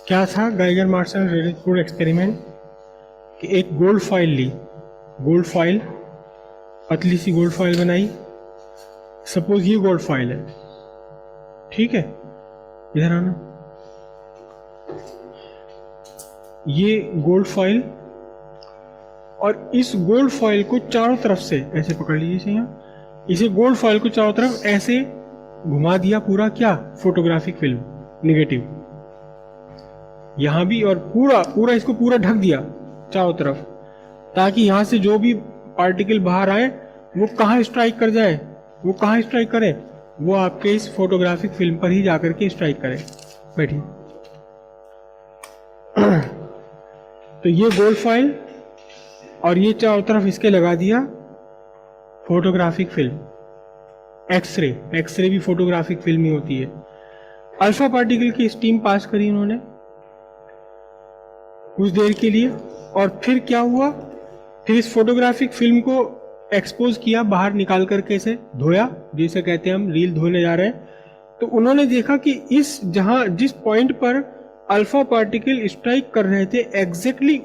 क्या था Geiger martial रेडिसबर्ग experiment कि एक गोल्ड फॉइल ली, गोल्ड फॉइल, पतली सी गोल्ड फॉइल बनाई। सपोज ये गोल्ड फॉइल है, ठीक है, इधर आना। ये गोल्ड फॉइल, और इस गोल्ड फॉइल को चारों तरफ से ऐसे पकड़ लीजिए, यहाँ इसे गोल्ड फॉइल को चारों तरफ ऐसे घुमा दिया पूरा, क्या, फोटोग्राफिक फिल्म, निगेटिव, यहां भी, और पूरा पूरा इसको पूरा ढक दिया चारों तरफ, ताकि यहां से जो भी पार्टिकल बाहर आए वो कहाँ स्ट्राइक कर जाए, वो कहाँ स्ट्राइक करे, वो आपके इस फोटोग्राफिक फिल्म पर ही जाकर के स्ट्राइक करे। बैठिए। तो ये गोल्ड फॉइल और ये चारों तरफ इसके लगा दिया फोटोग्राफिक फिल्म, एक्सरे, एक्सरे भी फोटोग्राफिक फिल्म ही होती है। अल्फा पार्टिकल की स्टीम पास करी उन्होंने कुछ देर के लिए, और फिर क्या हुआ, फिर इस फोटोग्राफिक फिल्म को एक्सपोज किया, बाहर निकाल करके इसे धोया, जिसे कहते हैं हम रील धोने जा रहे हैं। तो उन्होंने देखा कि इस जिस पॉइंट पर अल्फा पार्टिकल स्ट्राइक कर रहे थे, एग्जैक्टली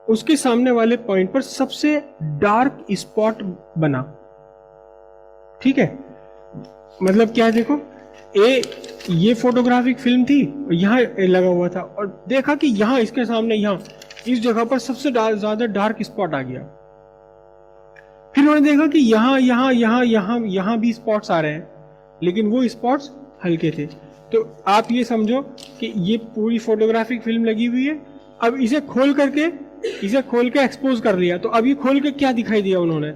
उसके सामने वाले पॉइंट पर सबसे डार्क स्पॉट बना। ठीक है, मतलब क्या, देखो ये फोटोग्राफिक फिल्म थी, यहाँ लगा हुआ था, और देखा कि यहाँ इसके सामने, यहाँ इस जगह पर सबसे ज्यादा डार्क स्पॉट आ गया। फिर उन्होंने देखा कि यहाँ भी स्पॉट्स आ रहे हैं, लेकिन वो स्पॉट्स हल्के थे। तो आप ये समझो कि ये पूरी फोटोग्राफिक फिल्म लगी हुई है, अब इसे खोल के एक्सपोज कर लिया। तो अब ये खोल के क्या दिखाई दिया, उन्होंने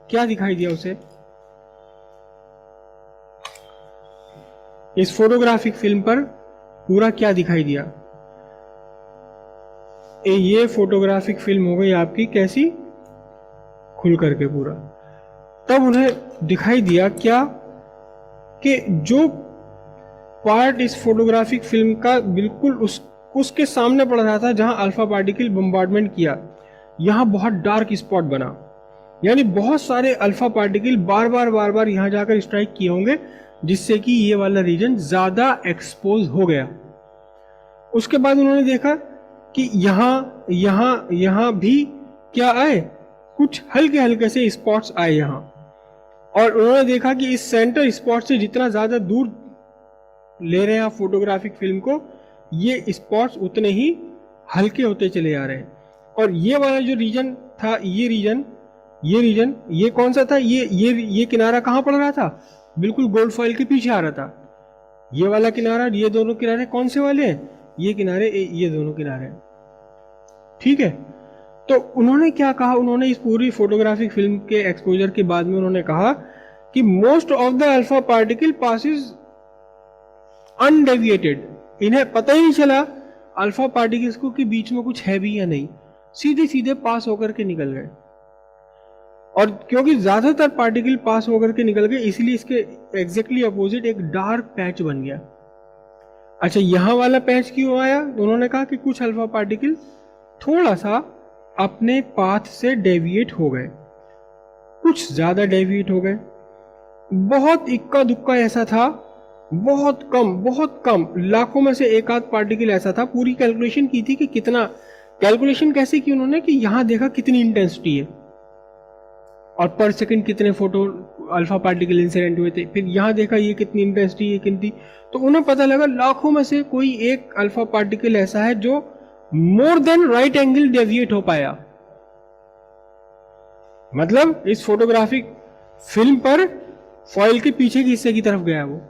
क्या दिखाई दिया उसे, इस फोटोग्राफिक फिल्म पर पूरा क्या दिखाई दिया, ये फोटोग्राफिक फिल्म हो गई आपकी कैसी, खुल करके पूरा। तब उन्हें दिखाई दिया क्या, कि जो पार्ट इस फोटोग्राफिक फिल्म का बिल्कुल उसके सामने पड़ रहा था, जहां अल्फा पार्टिकल बम्बार्डमेंट किया, यहां बहुत डार्क स्पॉट बना। यानी बहुत सारे अल्फा पार्टिकल बार बार यहां जाकर स्ट्राइक किए होंगे, जिससे कि ये वाला रीजन ज्यादा एक्सपोज हो गया। उसके बाद उन्होंने देखा कि यहां भी क्या आए, कुछ हल्के हल्के से स्पॉट्स आए यहां, और उन्होंने देखा कि इस सेंटर स्पॉट से जितना ज्यादा दूर ले रहे हैं आप फोटोग्राफिक फिल्म को, ये स्पॉट्स उतने ही हल्के होते चले जा रहे हैं। और ये वाला जो रीजन था, ये रीजन ये कौन सा था, ये किनारा कहां पड़ रहा था, बिल्कुल गोल्ड फॉइल के पीछे आ रहा था। ये वाला किनारा, ये दोनों किनारे कौन से वाले हैं, ये किनारे, ये दोनों किनारे, ठीक है। तो उन्होंने क्या कहा, उन्होंने इस पूरी फोटोग्राफिक फिल्म के एक्सपोजर के बाद में उन्होंने कहा कि most of the alpha particle passes undeviated. इन्हें पता ही नहीं चला अल्फा पार्टिकल्स को कि बीच में कुछ है भी या नहीं, सीधे सीधे पास होकर के निकल गए। और क्योंकि ज्यादातर पार्टिकल पास होकर के निकल गए, इसलिए इसके एग्जैक्टली अपोजिट एक डार्क पैच बन गया। अच्छा, यहां वाला पैच क्यों आया, उन्होंने कहा कि कुछ अल्फा पार्टिकल थोड़ा सा अपने पाथ से डेविएट हो गए, कुछ ज्यादा डेविएट हो गए, बहुत इक्का दुक्का ऐसा था, बहुत कम, लाखों में से एक आध पार्टिकल ऐसा था। पूरी कैलकुलेशन की थी कि कितना, कैलकुलेशन कैसे की उन्होंने, कि यहां देखा कितनी इंटेंसिटी है और पर सेकंड कितने फोटो अल्फा पार्टिकल इंसिडेंट हुए थे, फिर यहां देखा ये कितनी इंटेंसिटी है, कितनी, तो उन्हें पता लगा लाखों में से कोई एक अल्फा पार्टिकल ऐसा है जो more than right angle deviate हो पाया। मतलब इस फोटोग्राफिक फिल्म पर फॉइल के पीछे के हिस्से की तरफ गया वो,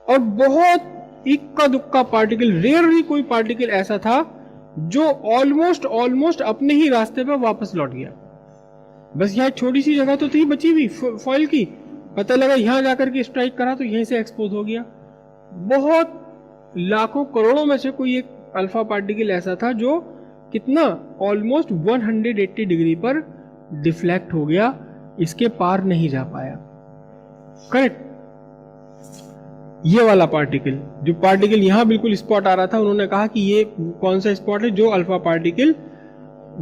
और बहुत इक्का दुक्का पार्टिकल, रेयरली कोई पार्टिकल ऐसा था जो ऑलमोस्ट अपने ही रास्ते पर वापस लौट गया। बस यहाँ छोटी सी जगह तो थी बची हुई फॉइल की, पता लगा यहां जाकर के स्ट्राइक करा तो यहीं से एक्सपोज हो गया। बहुत लाखों करोड़ों में से कोई एक अल्फा पार्टिकल ऐसा था जो कितना, ऑलमोस्ट 180 डिग्री पर डिफ्लेक्ट हो गया, इसके पार नहीं जा पाया। करेक्ट, ये वाला पार्टिकल, जो पार्टिकल यहां बिल्कुल स्पॉट आ रहा था, उन्होंने कहा कि ये कौन सा स्पॉट है, जो अल्फा पार्टिकल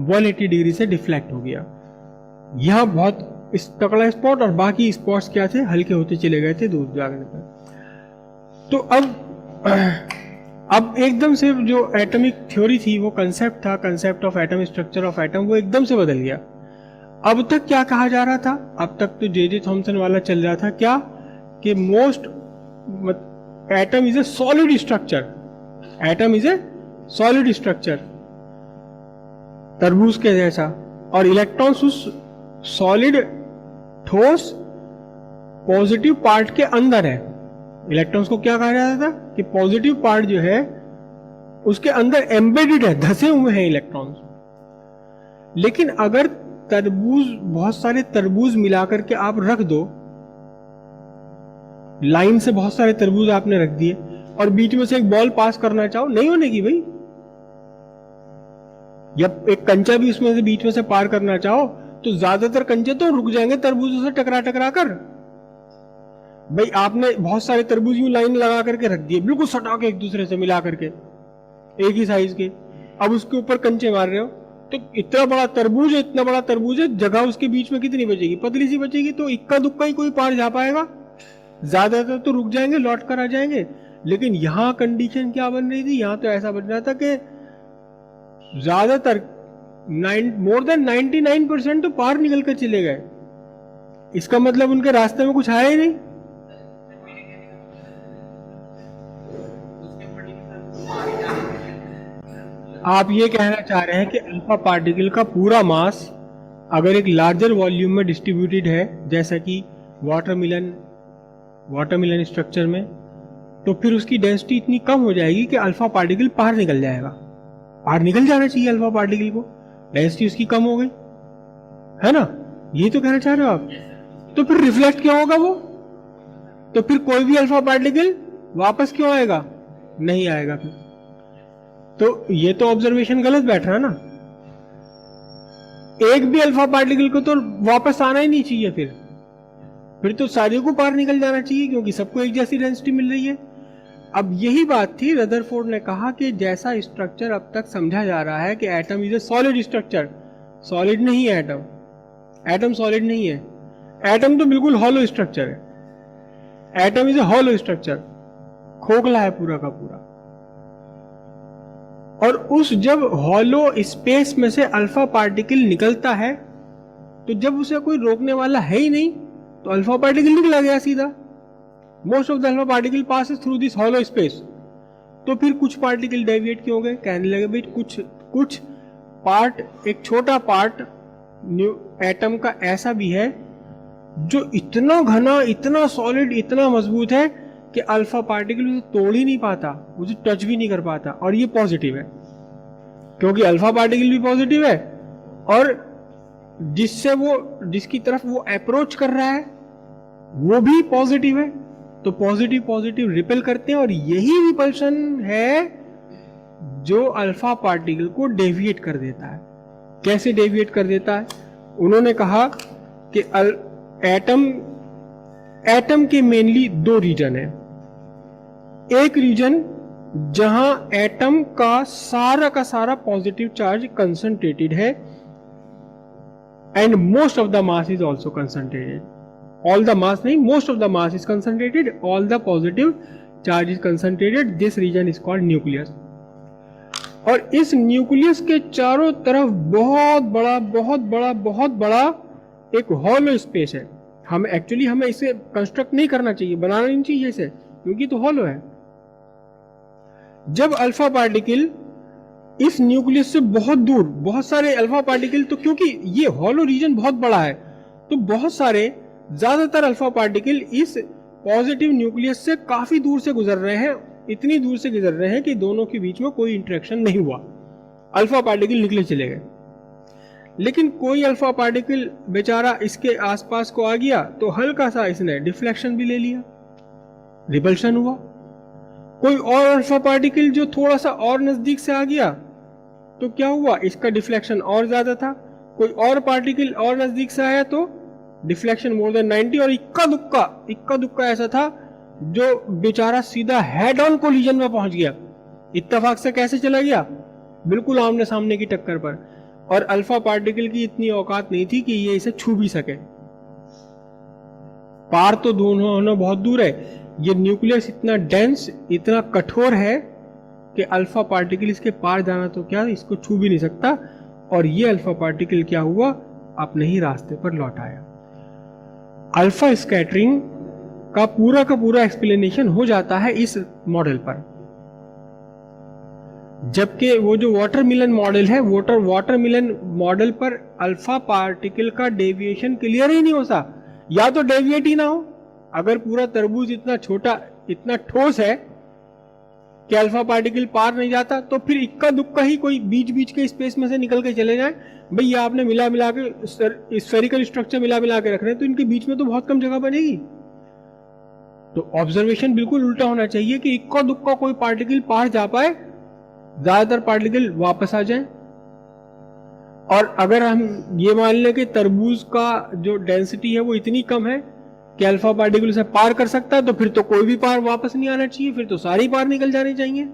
180 डिग्री से डिफ्लेक्ट हो गया। यहां बहुत तकड़ा स्पॉट, और बाकी स्पॉट्स क्या थे, हल्के होते चले गए थे दूर जाने पर। तो अब अब एकदम से जो एटॉमिक थ्योरी थी, वो कंसेप्ट था, concept of atom, structure of atom, वो एकदम से बदल गया। अब तक क्या कहा जा रहा था? अब तक तो जे थॉमसन वाला चल रहा था क्या, कि most atom is a solid structure, atom is a solid structure, तरबूज के जैसा, और इलेक्ट्रॉन्स उस सॉलिड ठोस पॉजिटिव पार्ट के अंदर है। इलेक्ट्रॉन्स को क्या कहा जाता था कि पॉजिटिव पार्ट जो है उसके अंदर एम्बेडेड है, धसे हुए हैं इलेक्ट्रॉन्स। लेकिन अगर तरबूज, बहुत सारे तरबूज मिलाकर के आप रख दो, लाइन से बहुत सारे तरबूज आपने रख दिए, और बीच में से एक बॉल पास करना चाहो, नहीं होने की भाई। या एक कंचा भी उसमें से बीच में से पार करना चाहो तो ज्यादातर कंचे तो रुक जाएंगे तरबूजों से टकरा टकरा कर। भाई आपने बहुत सारे तरबूज यूं लाइन लगा करके रख दिए, बिल्कुल सटा के एक दूसरे से मिला करके, एक ही साइज के। अब उसके ऊपर कंचे मार रहे हो, तो इतना बड़ा तरबूज है, इतना बड़ा तरबूज है, जगह उसके बीच में कितनी बचेगी? पतली सी बचेगी। तो इक्का दुक्का ही कोई पार जा पाएगा, ज्यादातर तो रुक जाएंगे, लौट कर आ जाएंगे। लेकिन यहां कंडीशन क्या बन रही थी? यहां तो ऐसा बन रहा था कि ज्यादातर मोर देन 99% तो पार निकल कर चले गए। इसका मतलब उनके रास्ते में कुछ आया ही नहीं। आप ये कहना चाह रहे हैं कि अल्फा पार्टिकल का पूरा मास अगर एक लार्जर वॉल्यूम में डिस्ट्रीब्यूटेड है, जैसा कि वाटरमेलन स्ट्रक्चर में, तो फिर उसकी डेंसिटी इतनी कम हो जाएगी कि अल्फा पार्टिकल बाहर निकल जाएगा। बाहर निकल जाना चाहिए अल्फा पार्टिकल को, डेंसिटी उसकी कम हो गई है ना, ये तो कहना चाह रहे हो आप। तो फिर रिफ्लेक्ट क्यों होगा वो? तो फिर कोई भी अल्फा पार्टिकल वापस क्यों आएगा? नहीं आएगा फिर। तो ये तो ऑब्जर्वेशन गलत बैठ रहा है ना। एक भी अल्फा पार्टिकल को तो वापस आना ही नहीं चाहिए, फिर तो सारे को पार निकल जाना चाहिए, क्योंकि सबको एक जैसी डेंसिटी मिल रही है। अब यही बात थी, रदरफोर्ड ने कहा कि जैसा स्ट्रक्चर अब तक समझा जा रहा है कि atom is a solid structure, solid नहीं है एटम, एटम सॉलिड नहीं है, एटम तो बिल्कुल हॉलो स्ट्रक्चर है, atom is a hollow structure, खोखला है पूरा का पूरा। और उस जब हॉलो स्पेस में से अल्फा पार्टिकल निकलता है, तो जब उसे कोई रोकने वाला है ही नहीं, तो अल्फा पार्टिकल निकला गया सीधा। Most of the alpha particle passes through this hollow space. तो फिर कुछ पार्टिकल डेविएट क्यों हो गए? कहने लगे भाई कुछ पार्ट, एक छोटा पार्ट एटम का ऐसा भी है जो इतना घना, इतना सॉलिड, इतना मजबूत है कि अल्फा पार्टिकल उसे तोड़ ही नहीं पाता, उसे टच भी नहीं कर पाता। और ये पॉजिटिव है, क्योंकि अल्फा पार्टिकल भी पॉजिटिव है, और जिसकी तरफ वो अप्रोच कर रहा है वो भी पॉजिटिव है। तो पॉजिटिव पॉजिटिव रिपेल करते हैं, और यही रिपल्शन है जो अल्फा पार्टिकल को डेविएट कर देता है। कैसे डेविएट कर देता है? उन्होंने कहा कि एटम के मेनली दो रीजन है। एक रीजन जहां एटम का सारा पॉजिटिव चार्ज कंसंट्रेटेड है, and most of the mass is also concentrated. All the mass नहीं, most of the mass is concentrated, all the positive charge is concentrated. This region is called nucleus. और इस nucleus के चारों तरफ बहुत बड़ा एक हॉलो स्पेस है। हमें इसे कंस्ट्रक्ट नहीं करना चाहिए, बनाना नहीं चाहिए इसे, क्योंकि तो हॉलो है। जब अल्फा पार्टिकल इस न्यूक्लियस से बहुत दूर, बहुत सारे अल्फा पार्टिकल, तो क्योंकि ये हॉलो रीजन बहुत बड़ा है, तो बहुत सारे, ज्यादातर अल्फा पार्टिकल इस पॉजिटिव न्यूक्लियस से काफी दूर से गुजर रहे हैं, इतनी दूर से गुजर रहे हैं कि दोनों के बीच में कोई इंटरेक्शन नहीं हुआ, अल्फा पार्टिकल निकले चले गए। लेकिन कोई अल्फा पार्टिकल बेचारा इसके आसपास को आ गया, तो हल्का सा इसने डिफ्लेक्शन भी ले लिया, रिपल्शन हुआ। कोई और अल्फा पार्टिकल जो थोड़ा सा और नजदीक से आ गया, तो क्या हुआ? इसका डिफ्लेक्शन और ज्यादा था। कोई और पार्टिकल और नजदीक से आया तो डिफ्लेक्शन मोर देन 90, और इक्का दुक्का ऐसा था जो बेचारा सीधा हेड ऑन कोलिजन में पहुंच गया। इत्तेफाक से कैसे चला गया? बिल्कुल आमने सामने की टक्कर पर। और अल्फा पार्टिकल की इतनी औकात नहीं थी कि ये इसे छू भी सके, पार तो दोनों बहुत दूर है। ये न्यूक्लियस इतना डेंस, इतना कठोर है कि अल्फा पार्टिकल इसके पार जाना तो क्या इसको छू भी नहीं सकता, और ये अल्फा पार्टिकल क्या हुआ, अपने ही रास्ते पर लौट आया। अल्फा स्कैटरिंग का पूरा एक्सप्लेनेशन हो जाता है इस मॉडल पर, जबकि वो जो वाटरमिलन मॉडल है, वाटरमिलन मॉडल पर अल्फा पार्टिकल का डेविएशन क्लियर ही नहीं होता, या तो डेविएट ही ना हो। अगर पूरा तरबूज इतना छोटा, इतना ठोस है कि अल्फा पार्टिकल पार नहीं जाता, तो फिर इक्का दुक्का ही कोई बीच के स्पेस में से निकल के चले जाए। भाई ये आपने मिला के स्फेरिकल स्ट्रक्चर मिला के रख रहे हैं, तो इनके बीच में तो बहुत कम जगह बनेगी। तो ऑब्जर्वेशन बिल्कुल उल्टा होना चाहिए कि इक्का दुक्का कोई पार्टिकल पार जा पाए, ज्यादातर पार्टिकल वापस आ जाएं। और अगर हम ये मान लें कि तरबूज का जो डेंसिटी है वो इतनी कम है कि अल्फा पार्टिकल उसे पार कर सकता है, तो फिर तो कोई भी पार वापस नहीं आना चाहिए, फिर तो सारी पार निकल जानी चाहिए।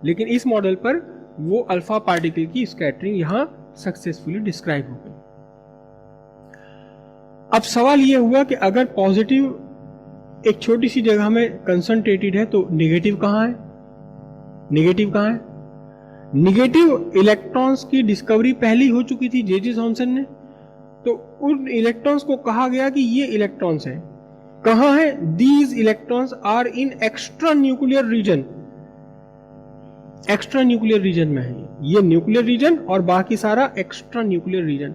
लेकिन इस मॉडल पर वो अल्फा पार्टिकल की स्कैटरिंग यहां सक्सेसफुली डिस्क्राइब हो गई। अब सवाल यह हुआ कि अगर पॉजिटिव एक छोटी सी जगह में कंसंट्रेटेड है, तो नेगेटिव कहां है? नेगेटिव इलेक्ट्रॉन्स की डिस्कवरी पहली हो चुकी थी जे थॉमसन ने। तो उन इलेक्ट्रॉन्स को कहा गया कि ये इलेक्ट्रॉन्स हैं। कहां है? These electrons are in extra nuclear region. Extra nuclear region में है ये न्यूक्लियर रीजन और बाकी सारा एक्स्ट्रा न्यूक्लियर रीजन।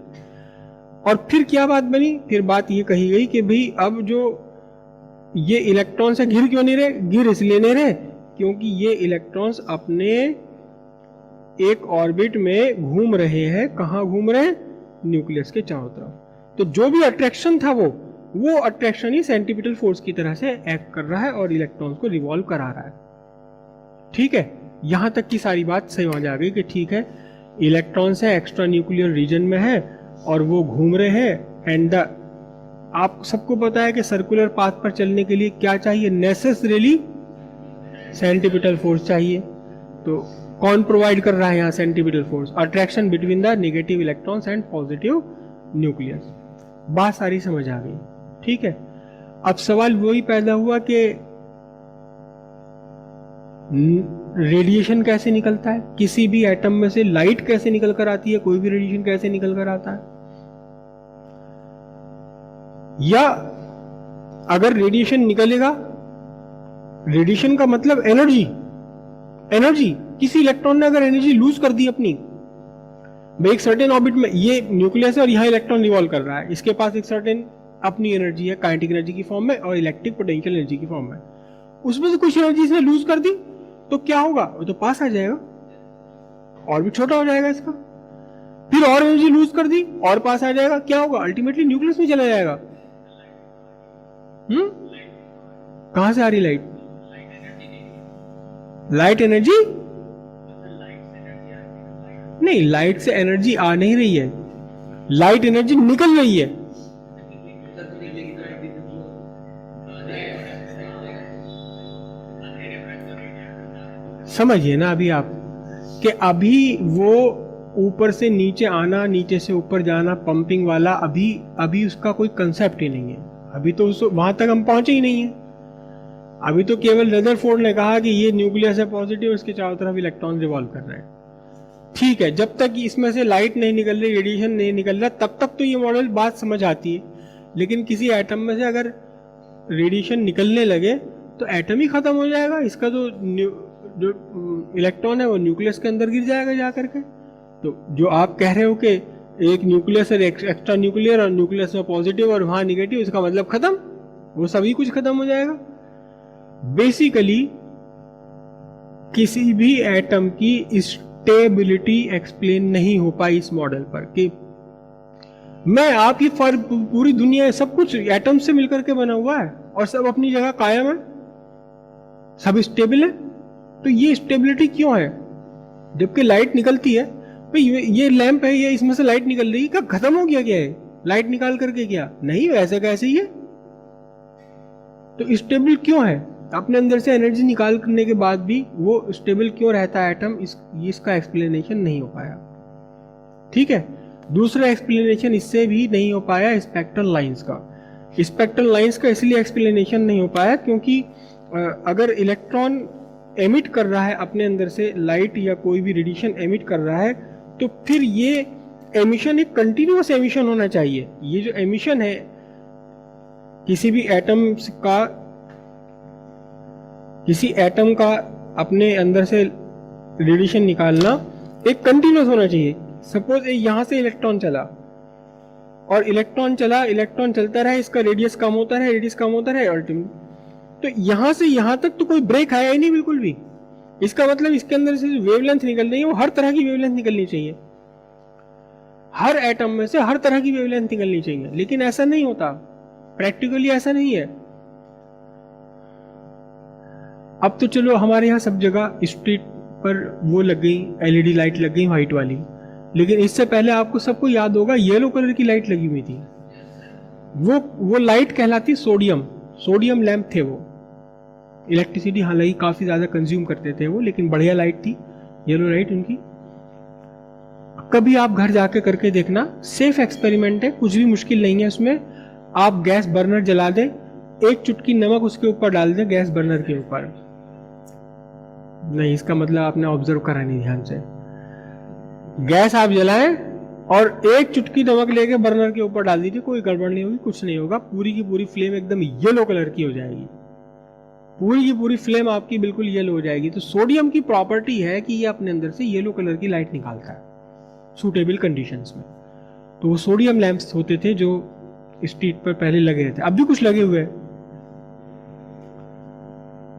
और फिर क्या बात बनी? फिर बात ये कही गई कि भाई अब जो ये इलेक्ट्रॉन्स है, घिर क्यों नहीं रहे? घिर इसलिए नहीं रहे क्योंकि ये इलेक्ट्रॉन्स अपने एक ऑर्बिट में घूम रहे हैं। कहां घूम रहे हैं? न्यूक्लियस के चारों तरफ। तो जो भी अट्रैक्शन था वो अट्रैक्शन ही सेंट्रीपिटल फोर्स की तरह से एक्ट कर रहा है और इलेक्ट्रॉन्स को रिवॉल्व करा रहा है। ठीक है, यहां तक की सारी बात समझ आ गई कि ठीक है, इलेक्ट्रॉन्स है एक्स्ट्रा न्यूक्लियर रीजन में है और वो घूम रहे हैं। एंड आप सबको पता है कि सर्कुलर पाथ पर चलने के लिए क्या चाहिए? नेसेसरीली सेंट्रीपिटल फोर्स चाहिए। तो कौन प्रोवाइड कर रहा है यहां centripetal force? Attraction between the negative electrons and positive nucleus. बात सारी समझ आ गई। ठीक है, अब सवाल वही पैदा हुआ कि रेडिएशन कैसे निकलता है? किसी भी एटम में से लाइट कैसे निकल कर आती है? कोई भी रेडिएशन कैसे निकल कर आता है? या अगर रेडिएशन निकलेगा, रेडिएशन का मतलब एनर्जी किसी इलेक्ट्रॉन ने अगर एनर्जी लूज कर दी अपनी, एक सर्टेन ऑर्बिट में, ये न्यूक्लियस है और यहां इलेक्ट्रॉन रिवॉल्व कर रहा है, इसके पास एक सर्टेन अपनी एनर्जी है काइनेटिक एनर्जी की फॉर्म में और इलेक्ट्रिक पोटेंशियल एनर्जी की फॉर्म में। उसमें से कुछ एनर्जी इसने लूज कर दी तो क्या होगा? वो तो पास आ जाएगा, ऑर्बिट छोटा हो जाएगा इसका। फिर और एनर्जी लूज कर दी और पास आ जाएगा, क्या होगा? अल्टीमेटली न्यूक्लियस में चला जाएगा। कहां से आ रही लाइट? लाइट एनर्जी नहीं, लाइट से एनर्जी आ नहीं रही है, लाइट एनर्जी निकल रही है। समझिए ना अभी आप कि अभी वो ऊपर से नीचे आना, नीचे से ऊपर जाना, पंपिंग वाला, अभी उसका कोई कंसेप्ट ही नहीं है। अभी तो वहां तक हम पहुंचे ही नहीं है। अभी तो केवल रदरफोर्ड ने कहा कि ये न्यूक्लियस है पॉजिटिव, इसके चारों तरफ इलेक्ट्रॉन रिवॉल्व कर रहे हैं। ठीक है, जब तक इसमें से लाइट नहीं निकल रही, रेडिएशन नहीं निकल रहा, तब तक तो ये मॉडल बात समझ आती है। लेकिन किसी एटम में से अगर रेडिएशन निकलने लगे तो एटम ही खत्म हो जाएगा, इसका जो इलेक्ट्रॉन है वो न्यूक्लियस के अंदर गिर जाएगा जा करके। तो जो आप कह रहे हो कि एक न्यूक्लियस है, एक्स्ट्रा न्यूक्लियर, और न्यूक्लियस में पॉजिटिव और वहां निगेटिव, इसका मतलब खत्म, वो सभी कुछ खत्म हो जाएगा। बेसिकली किसी भी एटम की स्टेबिलिटी एक्सप्लेन नहीं हो पाई इस मॉडल पर कि मैं आपकी पूरी दुनिया सब कुछ एटम से मिलकर के बना हुआ है और सब अपनी जगह कायम है, सब स्टेबल है। तो ये स्टेबिलिटी क्यों है? जबकि लाइट निकलती है, भाई ये लैंप है, ये इसमें से लाइट निकल रही है, क्या खत्म हो गया? क्या है लाइट निकाल करके? क्या नहीं, वैसे कैसे ही है। तो स्टेबल क्यों है? अपने अंदर से एनर्जी निकाल करने के बाद भी वो स्टेबल क्यों रहता है एटम? इसका एक्सप्लेनेशन नहीं हो पाया। ठीक है, दूसरा एक्सप्लेनेशन इससे भी नहीं हो पाया स्पेक्ट्रल लाइंस का। स्पेक्ट्रल लाइंस का इसलिए एक्सप्लेनेशन नहीं हो पाया क्योंकि अगर इलेक्ट्रॉन एमिट कर रहा है अपने अंदर से लाइट या कोई भी रेडिएशन एमिट कर रहा है, तो फिर ये एमिशन एक कंटिन्यूअस एमिशन होना चाहिए। ये जो एमिशन है किसी भी एटम्स का, किसी एटम का अपने अंदर से रेडिएशन निकालना एक कंटिन्यूअस होना चाहिए। सपोज यहां से इलेक्ट्रॉन चला और इलेक्ट्रॉन चला, इलेक्ट्रॉन चलता रहा, इसका रेडियस कम होता रहा, रेडियस कम होता रहा अल्टीमेट, तो यहां से यहां तक तो कोई ब्रेक आया ही नहीं बिल्कुल भी। इसका मतलब इसके अंदर से जो वेवलेंथ निकल रही है वो हर तरह की वेवलेंथ निकलनी चाहिए, हर एटम में से हर तरह की वेवलेंथ निकलनी चाहिए। लेकिन ऐसा नहीं होता, प्रैक्टिकली ऐसा नहीं है। अब तो चलो हमारे यहाँ सब जगह स्ट्रीट पर वो लग गई, एलईडी लाइट लग गई व्हाइट वाली, लेकिन इससे पहले आपको सबको याद होगा येलो कलर की लाइट लगी हुई थी। वो लाइट कहलाती सोडियम, सोडियम लैंप थे वो। इलेक्ट्रिसिटी हालांकि काफी ज्यादा कंज्यूम करते थे वो, लेकिन बढ़िया लाइट थी येलो लाइट उनकी। कभी आप घर जाके करके देखना, सेफ एक्सपेरिमेंट है, कुछ भी मुश्किल नहीं है उसमें। आप गैस बर्नर जला दें, एक चुटकी नमक उसके ऊपर डाल दें गैस बर्नर के ऊपर। नहीं, इसका मतलब आपने ऑब्जर्व करा नहीं ध्यान से। गैस आप जलाएं और एक चुटकी नमक लेके बर्नर के ऊपर डाल दीजिए, कोई गड़बड़ नहीं होगी, कुछ नहीं होगा। पूरी की पूरी फ्लेम एकदम येलो कलर की हो जाएगी, पूरी की पूरी फ्लेम आपकी बिल्कुल येलो हो जाएगी। तो सोडियम की प्रॉपर्टी है कि ये अपने अंदर से येलो कलर की लाइट निकालता है सूटेबल कंडीशंस में। तो वो सोडियम लैंप्स होते थे जो स्ट्रीट पर पहले लगे थे, अब भी कुछ लगे हुए हैं।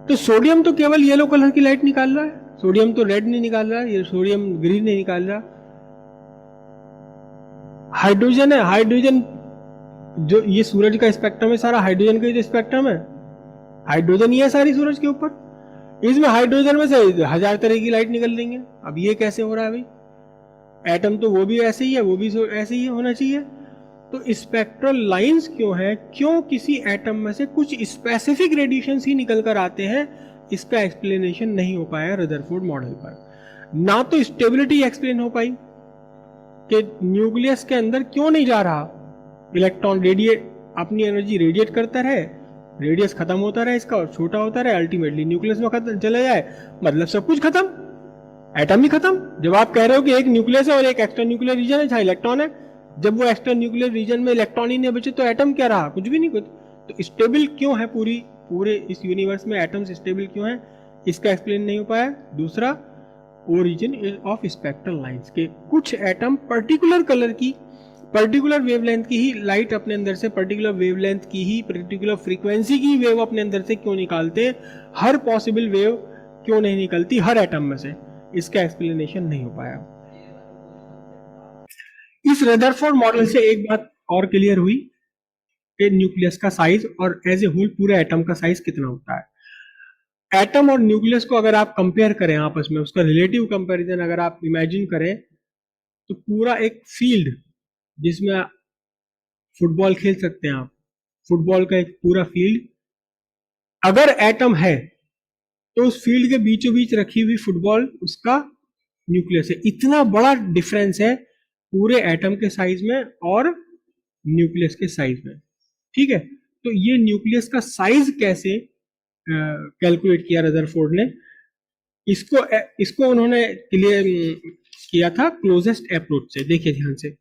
तो सोडियम तो केवल येलो कलर की लाइट निकाल रहा है, सोडियम तो रेड नहीं निकाल रहा है, ये सोडियम ग्रीन नहीं निकाल रहा। हाइड्रोजन है, हाइड्रोजन जो ये सूरज का स्पेक्ट्रम है सारा हाइड्रोजन का जो स्पेक्ट्रम है, हाइड्रोजन ही है सारी सूरज के ऊपर। इसमें हाइड्रोजन में से 1000 तरह की लाइट निकल रही है। अब ये कैसे हो रहा है भाई? एटम तो वो भी ऐसे ही है, वो भी ऐसे ही होना चाहिए। तो स्पेक्ट्रल लाइंस क्यों है? क्यों किसी एटम में से कुछ स्पेसिफिक रेडिएशंस ही निकल कर आते हैं, इसका एक्सप्लेनेशन नहीं हो पाया रदरफोर्ड मॉडल पर। ना तो स्टेबिलिटी एक्सप्लेन हो पाई कि न्यूक्लियस के अंदर क्यों नहीं जा रहा इलेक्ट्रॉन, रेडिएट अपनी एनर्जी रेडिएट करता रहे, रेडियस खत्म होता रहे इसका और छोटा होता रहे, अल्टीमेटली न्यूक्लियस में खत्म चला जाए, मतलब सब कुछ खत्म, एटम ही खत्म। जब आप कह रहे हो कि एक न्यूक्लियस है और एक एक्स्ट्रा न्यूक्लियर रीजन है जहां इलेक्ट्रॉन है, जब वो एक्स्ट्रा न्यूक्लियर रीजन में इलेक्ट्रॉन ही नहीं बचे तो एटम क्या रहा? कुछ भी नहीं कुछ। तो स्टेबल क्यों है पूरे इस यूनिवर्स में एटम्स स्टेबल क्यों है, इसका एक्सप्लेन नहीं हो पाया। दूसरा, ओरिजिन ऑफ स्पेक्ट्रल लाइंस के कुछ एटम पर्टिकुलर कलर की, पर्टिकुलर वेवलेंथ की ही लाइट अपने अंदर से, पर्टिकुलर वेवलेंथ की ही, पर्टिकुलर फ्रीक्वेंसी की वेव अपने अंदर से क्यों निकालते, हर पॉसिबल वेव क्यों नहीं निकलती हर एटम में से, इसका एक्सप्लेनेशन नहीं हो पाया। इस रदरफोर्ड मॉडल से एक बात और क्लियर हुई कि न्यूक्लियस का साइज और एज ए होल पूरे एटम का साइज कितना होता है। एटम और न्यूक्लियस को अगर आप कंपेयर करें आपस में, उसका रिलेटिव कंपैरिजन अगर आप इमेजिन करें, तो पूरा एक फील्ड जिसमें फुटबॉल खेल सकते हैं आप, फुटबॉल का एक पूरा फील्ड, अगर एटम है तो उस फील्ड के बीचों बीच रखी हुई फुटबॉल उसका न्यूक्लियस है। इतना बड़ा डिफरेंस है पूरे एटम के साइज में और न्यूक्लियस के साइज में। ठीक है, तो ये न्यूक्लियस का साइज कैसे कैलकुलेट किया रदरफोर्ड ने, इसको उन्होंने क्लियर किया था क्लोजेस्ट अप्रोच से। देखिए ध्यान से,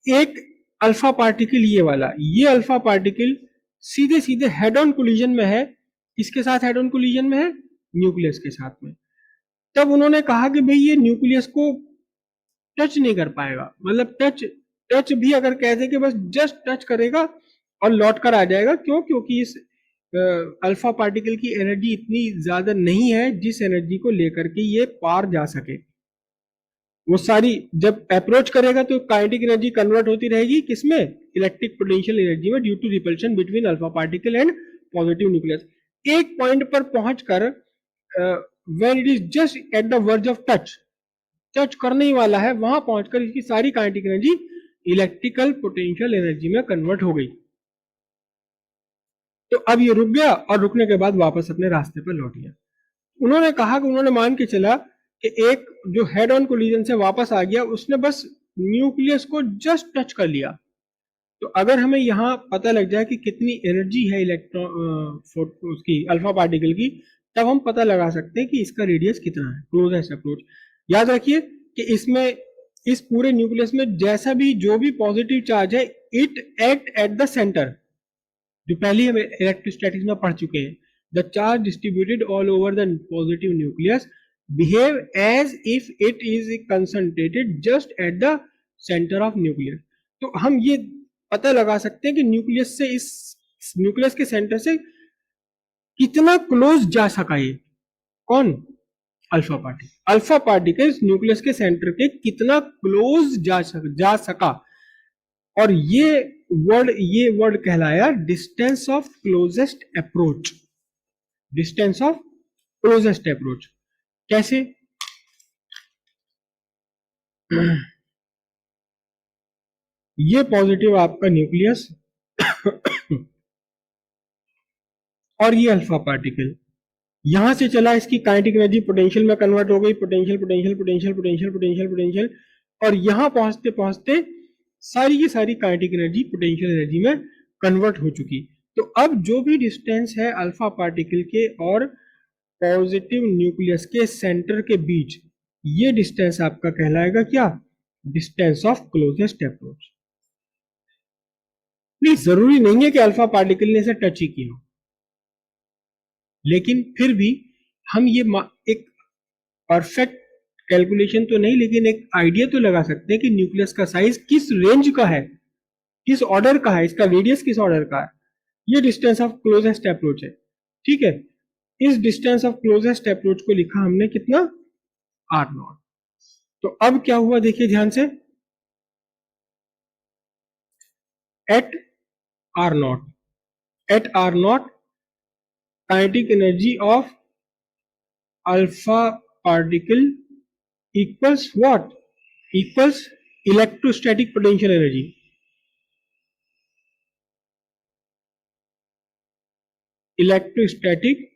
एक अल्फा पार्टिकल ये वाला, ये अल्फा पार्टिकल सीधे सीधे हेड ऑन कोलिजन में है, किसके साथ हेड ऑन कोलिजन में है? न्यूक्लियस के साथ में। तब उन्होंने कहा कि भाई ये न्यूक्लियस को टच नहीं कर पाएगा, मतलब टच भी अगर कहते कि बस जस्ट टच करेगा और लौट कर आ जाएगा। क्यों? क्योंकि इस अल्फा पार्टिकल की एनर्जी इतनी ज्यादा नहीं है जिस एनर्जी को लेकर के ये पार जा सके। वो सारी जब अप्रोच करेगा तो काइनेटिक एनर्जी कन्वर्ट होती रहेगी किसमें? इलेक्ट्रिक पोटेंशियल एनर्जी में, due to repulsion between alpha particle and positive nucleus. एक पॉइंट पर पहुंचकर when it is just at the verge of touch करने ही वाला है, वहां पहुंचकर इसकी सारी kinetic energy electrical potential energy में कन्वर्ट हो गई। तो अब ये रुक गया और रुकने के बाद वापस अपने रास्ते पर लौट गया। उन्होंने कहा कि उन्होंने मान के चला कि एक जो हेड ऑन कोलिजन से वापस आ गया, उसने बस न्यूक्लियस को जस्ट टच कर लिया। तो अगर हमें यहां पता लग जाए कि कितनी एनर्जी है इलेक्ट्रॉन उसकी अल्फा पार्टिकल की, तब हम पता लगा सकते हैं कि इसका रेडियस कितना है, क्लोजेस्ट अप्रोच। याद रखिए कि इसमें, इस पूरे न्यूक्लियस में जैसा भी जो भी पॉजिटिव चार्ज है, it act at the centre, जो पहले हम इलेक्ट्रोस्टैटिक्स में पढ़ चुके हैं। The charge distributed all over the positive nucleus behave as if it is concentrated just at the centre of nucleus. तो हम ये पता लगा सकते हैं कि न्यूक्लियस से, इस न्यूक्लियस के सेंटर से कितना क्लोज जा सका ये कौन, alpha particle. Alpha particle nucleus के सेंटर के कितना क्लोज जा सका, और ये वर्ड कहलाया distance of closest approach. Distance of closest approach कैसे? ये पॉजिटिव आपका न्यूक्लियस और ये अल्फा पार्टिकल यहां से चला, इसकी काइनेटिक एनर्जी पोटेंशियल में कन्वर्ट हो गई, potential potential potential potential potential potential, और यहां पहुंचते पहुंचते सारी की सारी काइनेटिक एनर्जी पोटेंशियल एनर्जी में कन्वर्ट हो चुकी। तो अब जो भी डिस्टेंस है अल्फा पार्टिकल के और पॉजिटिव न्यूक्लियस के सेंटर के बीच, ये डिस्टेंस आपका कहलाएगा क्या, डिस्टेंस ऑफ क्लोजेस्ट अप्रोच। नहीं, जरूरी नहीं है कि अल्फा पार्टिकल ने इसे टच ही किया, लेकिन फिर भी हम ये एक परफेक्ट कैलकुलेशन तो नहीं, लेकिन एक आइडिया तो लगा सकते हैं कि न्यूक्लियस का साइज किस रेंज का है, किस ऑर्डर का है, इसका रेडियस किस ऑर्डर का है। ये डिस्टेंस ऑफ क्लोजेस्ट अप्रोच है, ठीक है। इस डिस्टेंस ऑफ क्लोजेस्ट अप्रोच को लिखा हमने कितना, r0। तो अब क्या हुआ देखिए ध्यान से, at r0 kinetic energy of alpha particle equals what, equals electrostatic potential energy. Electrostatic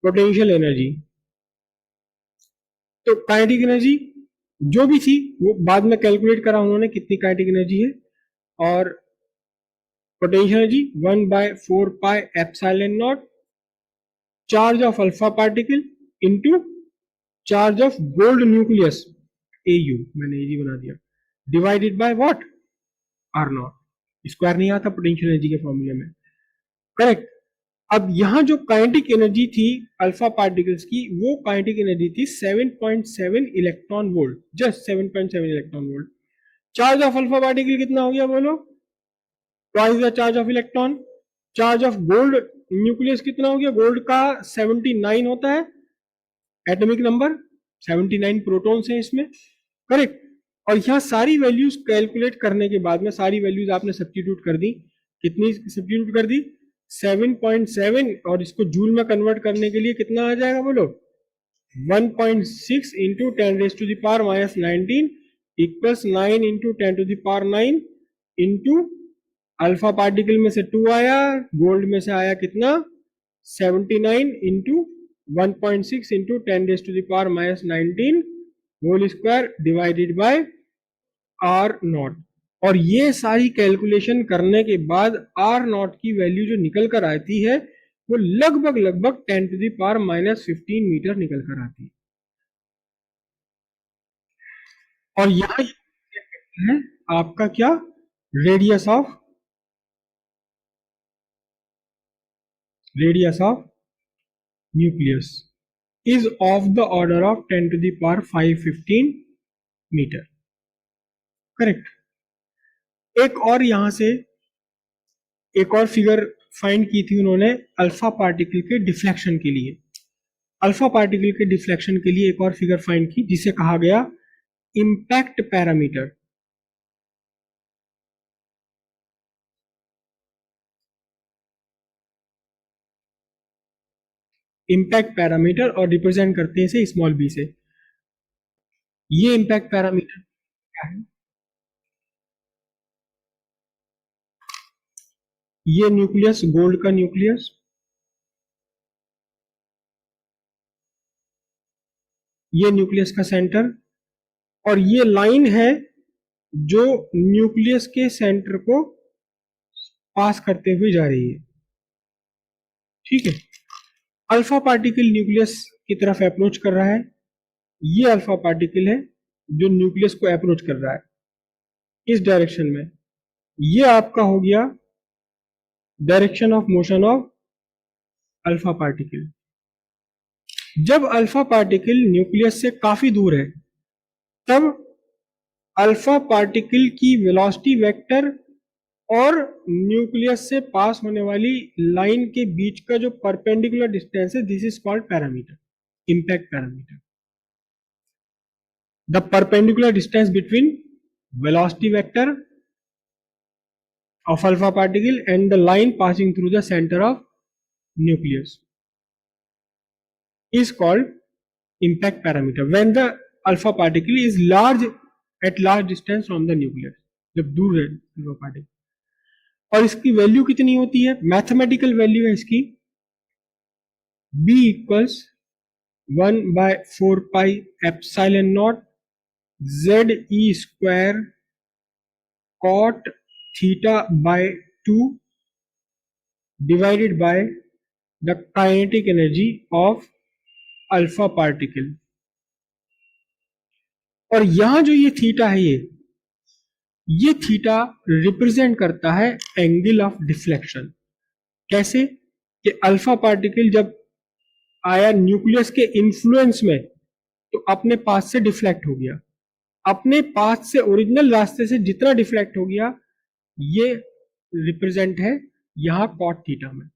potential energy. तो काइनेटिक एनर्जी जो भी थी वो बाद में कैलकुलेट करा उन्होंने कितनी काइनेटिक एनर्जी है, और potential energy 1/4πε0 charge of alpha particle into charge of gold nucleus AU, मैंने AG बना दिया, divided by what, r0। Square नहीं आता पोटेंशियल एनर्जी के फॉर्मूले में, करेक्ट। अब यहां जो काइनेटिक एनर्जी थी अल्फा पार्टिकल्स की, वो काइनेटिक एनर्जी थी 7.7 electron volt, just 7.7 electron volt. Charge of alpha particle कितना हो गया बोलो, twice the charge of electron. Charge of gold nucleus कितना हो गया, गोल्ड का 79 होता है एटॉमिक नंबर, 79 प्रोटॉन्स हैं इसमें, करेक्ट। और यहाँ सारी वैल्यूज कैलकुलेट करने के बाद में सारी वैल्यूज आपने सब्स्टिट्यूट कर दी, कितनी सब्स्टिट्यूट कर दी, 7.7, और इसको जूल में कन्वर्ट करने के लिए कितना आ जाएगा बोलो, 1.6 into 10⁻⁻19 equals 9 into 10⁻9 into alpha particle में से 2 आया, गोल्ड में से आया कितना 79 into 1.6 into 10⁻⁻19 whole square divided by r0। और ये सारी कैलकुलेशन करने के बाद r0 की वैल्यू जो निकल कर आती है वो लगभग लगभग 10⁻⁻15 मीटर निकल कर आती है। और यहां है आपका क्या, radius of nucleus is of the order of 10⁵15 metre, correct. एक और यहां से एक और फिगर फाइंड की थी उन्होंने अल्फा पार्टिकल के डिफ्लेक्शन के लिए। अल्फा पार्टिकल के डिफ्लेक्शन के लिए एक और फिगर फाइंड की जिसे कहा गया इम्पैक्ट पैरामीटर। इम्पैक्ट पैरामीटर, और रिप्रेजेंट करते हैं इसे स्मॉल b से। ये इम्पैक्ट पैरामीटर क्या है, ये न्यूक्लियस, गोल्ड का न्यूक्लियस, ये न्यूक्लियस का सेंटर, और ये लाइन है जो न्यूक्लियस के सेंटर को पास करते हुए जा रही है। ठीक है, अल्फा पार्टिकल न्यूक्लियस की तरफ अप्रोच कर रहा है, ये अल्फा पार्टिकल है जो न्यूक्लियस को अप्रोच कर रहा है इस डायरेक्शन में, ये आपका हो गया direction of motion of alpha particle. जब अल्फा पार्टिकल न्यूक्लियस से काफी दूर है तब अल्फा पार्टिकल की वेलोसिटी वेक्टर और न्यूक्लियस से पास होने वाली लाइन के बीच का जो परपेंडिकुलर डिस्टेंस है, this is called parameter, impact parameter. The perpendicular distance between velocity vector of alpha particle and the line passing through the center of nucleus is called impact parameter when the alpha particle is large at large distance from the nucleus, जब दूर है alpha particle। और इसकी value कितनी होती है, mathematical value है इसकी b equals 1/4 pi epsilon not ZE square cot theta by 2 divided by the kinetic energy of alpha particle। और यहां जो ये थीटा है, ये थीटा रिप्रेजेंट करता है एंगल ऑफ डिफ्लेक्शन। कैसे कि अल्फा पार्टिकल जब आया न्यूक्लियस के इन्फ्लुएंस में तो अपने पाथ से डिफ्लेक्ट हो गया, अपने पाथ से ओरिजिनल रास्ते से जितना डिफ्लेक्ट हो गया ये रिप्रेजेंट है यहां कॉट थीटा में।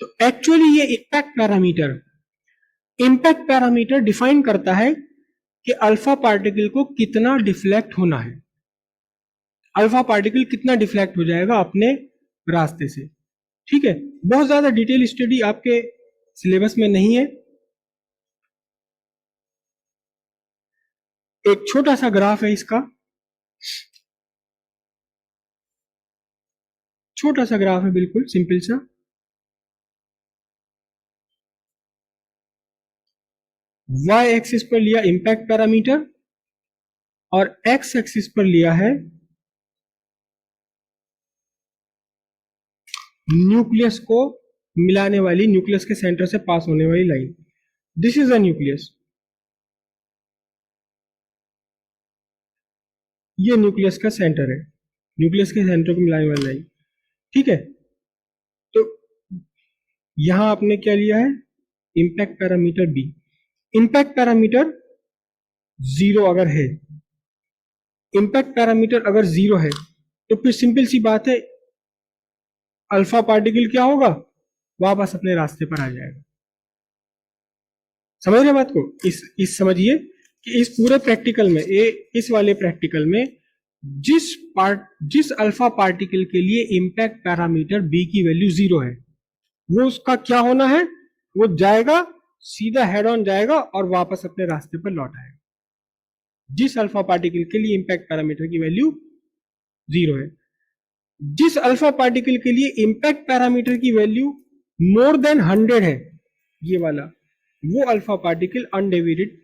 तो एक्चुअली ये इम्पैक्ट पैरामीटर डिफाइन करता है कि अल्फा पार्टिकल को कितना डिफ्लेक्ट होना है, अल्फा पार्टिकल कितना डिफ्लेक्ट हो जाएगा अपने रास्ते से। ठीक है, बहुत ज्यादा डिटेल स्टडी आपके सिलेबस में नहीं है। एक छोटा सा ग्राफ है इसका, छोटा सा ग्राफ है, बिल्कुल सिंपल सा। y एक्सिस पर लिया इम्पैक्ट पैरामीटर और x एक्सिस पर लिया है न्यूक्लियस को मिलाने वाली, न्यूक्लियस के सेंटर से पास होने वाली line. This is a nucleus, ये न्यूक्लियस का सेंटर है, न्यूक्लियस के सेंटर को मिलाने वाली लाइन। ठीक है, तो यहां आपने क्या लिया है, impact parameter b. Impact parameter zero अगर है, इम्पैक्ट पैरामीटर अगर जीरो है तो फिर सिंपल सी बात है अल्फा पार्टिकल क्या होगा, वापस अपने रास्ते पर आ जाएगा। समझ रहे बात को, इस समझिए कि इस पूरे प्रैक्टिकल में, इस वाले प्रैक्टिकल में जिस अल्फा पार्टिकल के लिए इम्पैक्ट पैरामीटर बी की वैल्यू जीरो है, वो उसका क्या होना है, वो जाएगा सीधा हेड ऑन जाएगा और वापस अपने रास्ते पर लौट आएगा। जिस अल्फा पार्टिकल के लिए इम्पैक्ट पैरामीटर की वैल्यू जीरो है, जिस अल्फा पार्टिकल के लिए इम्पैक्ट पैरामीटर की वैल्यू मोर देन 100 है, ये वाला, वो अल्फा पार्टिकल अनडेविएटेड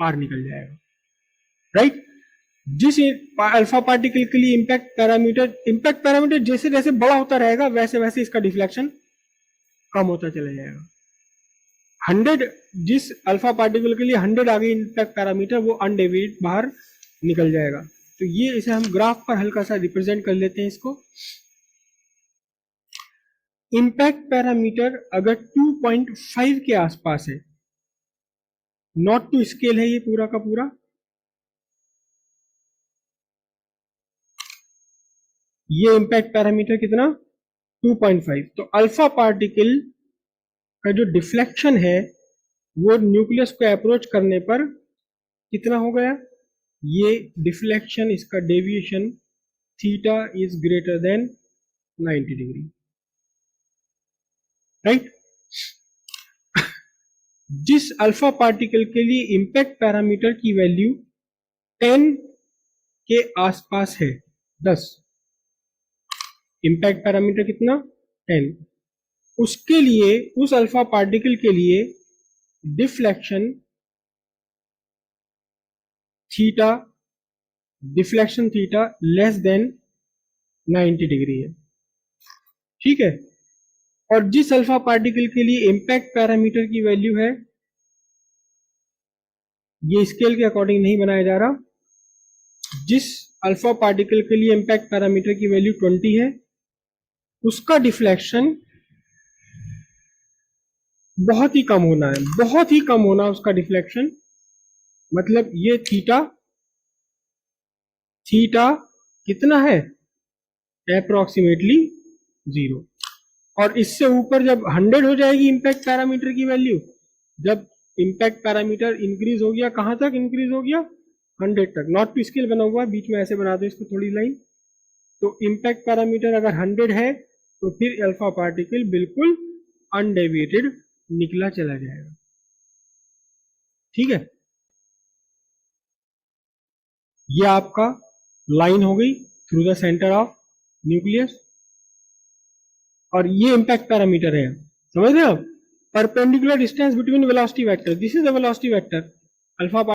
पार निकल जाएगा। राइट, जिस अल्फा पार्टिकल के लिए इम्पैक्ट पैरामीटर जैसे जैसे बड़ा होता रहेगा वैसे वैसे इसका डिफ्लेक्शन कम होता चला जाएगा। 100, जिस अल्फा पार्टिकल के लिए 100 आ गई इम्पैक्ट पैरामीटर, वो अनडेविएटेड बाहर निकल जाएगा। तो ये इसे हम ग्राफ पर हल्का सा रिप्रेजेंट कर लेते हैं इसको। इम्पैक्ट पैरामीटर अगर 2.5 के आसपास है, नॉट टू स्केल है ये पूरा का पूरा, ये इम्पैक्ट पैरामीटर कितना 2.5, तो अल्फा पार्टिकल का जो डिफ्लेक्शन है वो न्यूक्लियस को अप्रोच करने पर कितना हो गया, ये डिफ्लेक्शन, इसका deviation theta is greater than 90 degree. Right, जिस अल्फा पार्टिकल के लिए इम्पैक्ट पैरामीटर की वैल्यू 10 के आसपास है, 10, इम्पैक्ट पैरामीटर कितना 10, उसके लिए, उस अल्फा पार्टिकल के लिए deflection theta less than 90 degree है। ठीक है। और जिस अल्फा पार्टिकल के लिए इम्पैक्ट पैरामीटर की वैल्यू है, ये स्केल के अकॉर्डिंग नहीं बनाया जा रहा, जिस अल्फा पार्टिकल के लिए इम्पैक्ट पैरामीटर की वैल्यू 20 है, उसका डिफ्लेक्शन बहुत ही कम होना है, बहुत ही कम होना उसका डिफ्लेक्शन। मतलब ये थीटा, थीटा कितना है, अप्रोक्सीमेटली 0। और इससे ऊपर जब 100 हो जाएगी इम्पैक्ट पैरामीटर की वैल्यू, जब इम्पैक्ट पैरामीटर इंक्रीज हो गया, कहां तक इंक्रीज हो गया, 100 तक। नॉट टू स्केल बना हुआ है, बीच में ऐसे बना दो इसको थोड़ी लाइन। तो इम्पैक्ट पैरामीटर अगर 100 है तो फिर अल्फा पार्टिकल बिल्कुल अनडेविएटेड निकला चला जाएगा। ठीक है, ये आपका लाइन हो गई through the centre of nucleus, और ये इम्पैक्ट पैरामीटर है, समझ रहे हो। Perpendicular distance between velocity vector, this is the velocity vector alpha